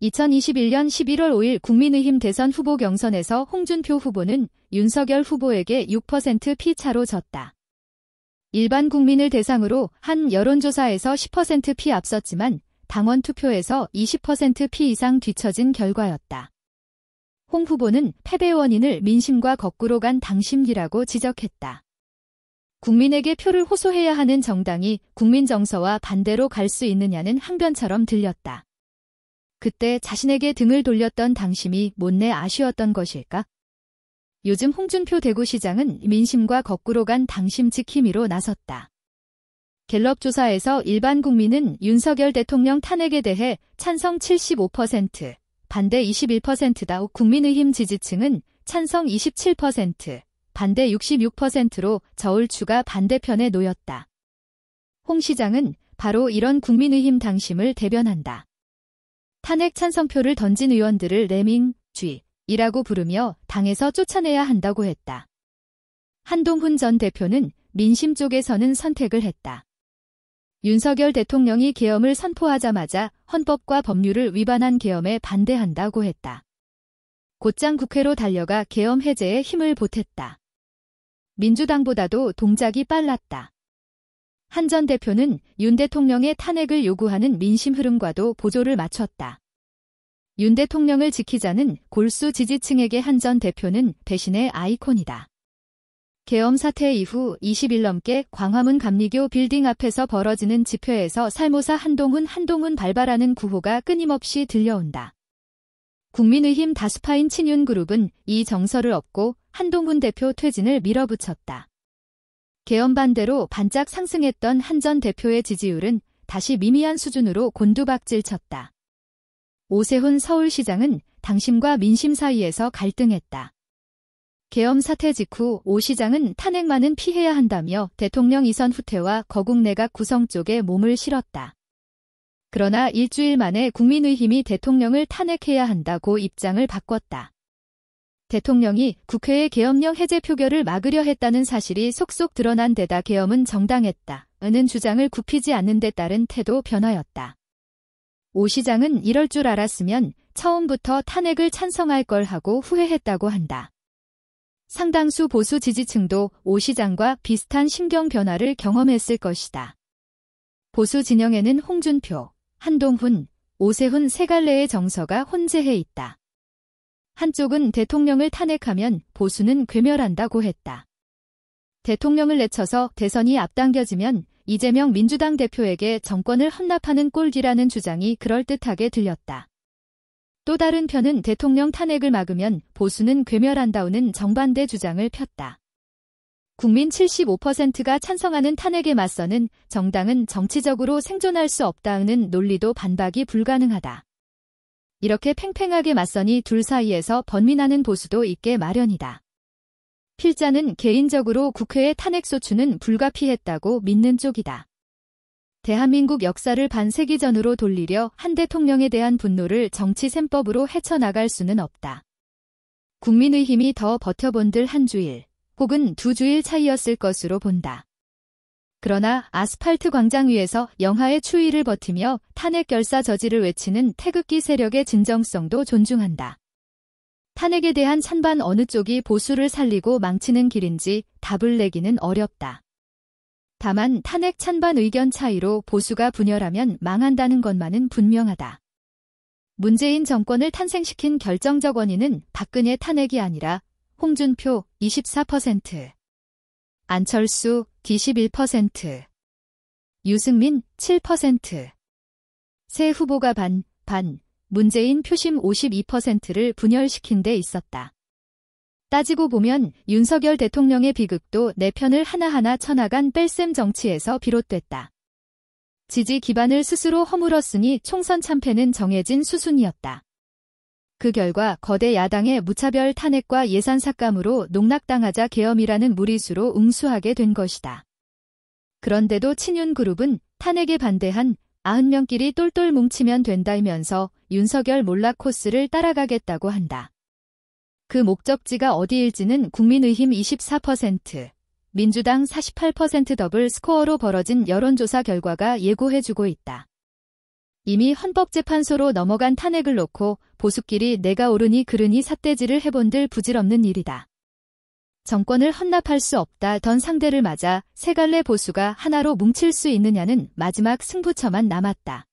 2021년 11월 5일 국민의힘 대선 후보 경선에서 홍준표 후보는 윤석열 후보에게 6% 피차로 졌다. 일반 국민을 대상으로 한 여론조사에서 10% 피 앞섰지만 당원 투표에서 20% 피 이상 뒤처진 결과였다. 홍 후보는 패배 원인을 민심과 거꾸로 간 당심기라고 지적했다. 국민에게 표를 호소해야 하는 정당이 국민 정서와 반대로 갈 수 있느냐는 항변처럼 들렸다. 그때 자신에게 등을 돌렸던 당심이 못내 아쉬웠던 것일까? 요즘 홍준표 대구시장은 민심과 거꾸로 간 당심 지킴이로 나섰다. 갤럽 조사에서 일반 국민은 윤석열 대통령 탄핵에 대해 찬성 75%, 반대 21%다. 국민의힘 지지층은 찬성 27%, 반대 66%로 저울추가 반대편에 놓였다. 홍 시장은 바로 이런 국민의힘 당심을 대변한다. 탄핵 찬성표를 던진 의원들을 레밍, 쥐이라고 부르며 당에서 쫓아내야 한다고 했다. 한동훈 전 대표는 민심 쪽에서는 선택을 했다. 윤석열 대통령이 계엄을 선포하자마자 헌법과 법률을 위반한 계엄에 반대한다고 했다. 곧장 국회로 달려가 계엄 해제에 힘을 보탰다. 민주당보다도 동작이 빨랐다. 한 전 대표는 윤 대통령의 탄핵을 요구하는 민심 흐름과도 보조를 맞췄다. 윤 대통령을 지키자는 골수 지지층에게 한 전 대표는 배신의 아이콘이다. 계엄 사태 이후 20일 넘게 광화문 감리교 빌딩 앞에서 벌어지는 집회에서 살모사 한동훈 발발하는 구호가 끊임없이 들려온다. 국민의힘 다수파인 친윤그룹은 이 정서를 업고 한동훈 대표 퇴진을 밀어붙였다. 계엄 반대로 반짝 상승했던 한 전 대표의 지지율은 다시 미미한 수준으로 곤두박질 쳤다. 오세훈 서울시장은 당심과 민심 사이에서 갈등했다. 계엄 사태 직후 오 시장은 탄핵만은 피해야 한다며 대통령 이선 후퇴와 거국 내각 구성 쪽에 몸을 실었다. 그러나 일주일 만에 국민의힘이 대통령을 탄핵해야 한다고 입장을 바꿨다. 대통령이 국회의 계엄령 해제 표결을 막으려 했다는 사실이 속속 드러난 데다 계엄은 정당했다는 주장을 굽히지 않는 데 따른 태도 변화였다. 오 시장은 이럴 줄 알았으면 처음부터 탄핵을 찬성할 걸 하고 후회했다고 한다. 상당수 보수 지지층도 오 시장과 비슷한 심경 변화를 경험했을 것이다. 보수 진영에는 홍준표, 한동훈, 오세훈 세 갈래의 정서가 혼재해 있다. 한쪽은 대통령을 탄핵하면 보수는 괴멸한다고 했다. 대통령을 내쳐서 대선이 앞당겨지면 이재명 민주당 대표에게 정권을 헌납하는 꼴기라는 주장이 그럴듯하게 들렸다. 또 다른 편은 대통령 탄핵을 막으면 보수는 괴멸한다는 정반대 주장을 폈다. 국민 75%가 찬성하는 탄핵에 맞서는 정당은 정치적으로 생존할 수 없다는 논리도 반박이 불가능하다. 이렇게 팽팽하게 맞서니 둘 사이에서 번민하는 보수도 있게 마련이다. 필자는 개인적으로 국회의 탄핵소추는 불가피했다고 믿는 쪽이다. 대한민국 역사를 반세기 전으로 돌리려 한 대통령에 대한 분노를 정치 셈법으로 헤쳐나갈 수는 없다. 국민의힘이 더 버텨본들 한 주일 혹은 두 주일 차이였을 것으로 본다. 그러나 아스팔트 광장 위에서 영하의 추위를 버티며 탄핵 결사 저지를 외치는 태극기 세력의 진정성도 존중한다. 탄핵에 대한 찬반 어느 쪽이 보수를 살리고 망치는 길인지 답을 내기는 어렵다. 다만 탄핵 찬반 의견 차이로 보수가 분열하면 망한다는 것만은 분명하다. 문재인 정권을 탄생시킨 결정적 원인은 박근혜 탄핵이 아니라 홍준표 24%, 안철수 21%, 유승민 7%, 세 후보가 반, 문재인 표심 52%를 분열시킨 데 있었다. 따지고 보면 윤석열 대통령의 비극도 내 편을 하나하나 쳐나간 뺄셈 정치에서 비롯됐다. 지지 기반을 스스로 허물었으니 총선 참패는 정해진 수순이었다. 그 결과 거대 야당의 무차별 탄핵과 예산 삭감으로 농락당하자 계엄이라는 무리수로 응수하게 된 것이다. 그런데도 친윤그룹은 탄핵에 반대한 90명끼리 똘똘 뭉치면 된다면서 윤석열 몰락 코스를 따라가겠다고 한다. 그 목적지가 어디일지는 국민의힘 24%, 민주당 48% 더블 스코어로 벌어진 여론조사 결과가 예고해주고 있다. 이미 헌법재판소로 넘어간 탄핵을 놓고 보수끼리 내가 옳으니 그르니 삿대질을 해본들 부질없는 일이다. 정권을 헌납할 수 없다던 상대를 맞아 세 갈래 보수가 하나로 뭉칠 수 있느냐는 마지막 승부처만 남았다.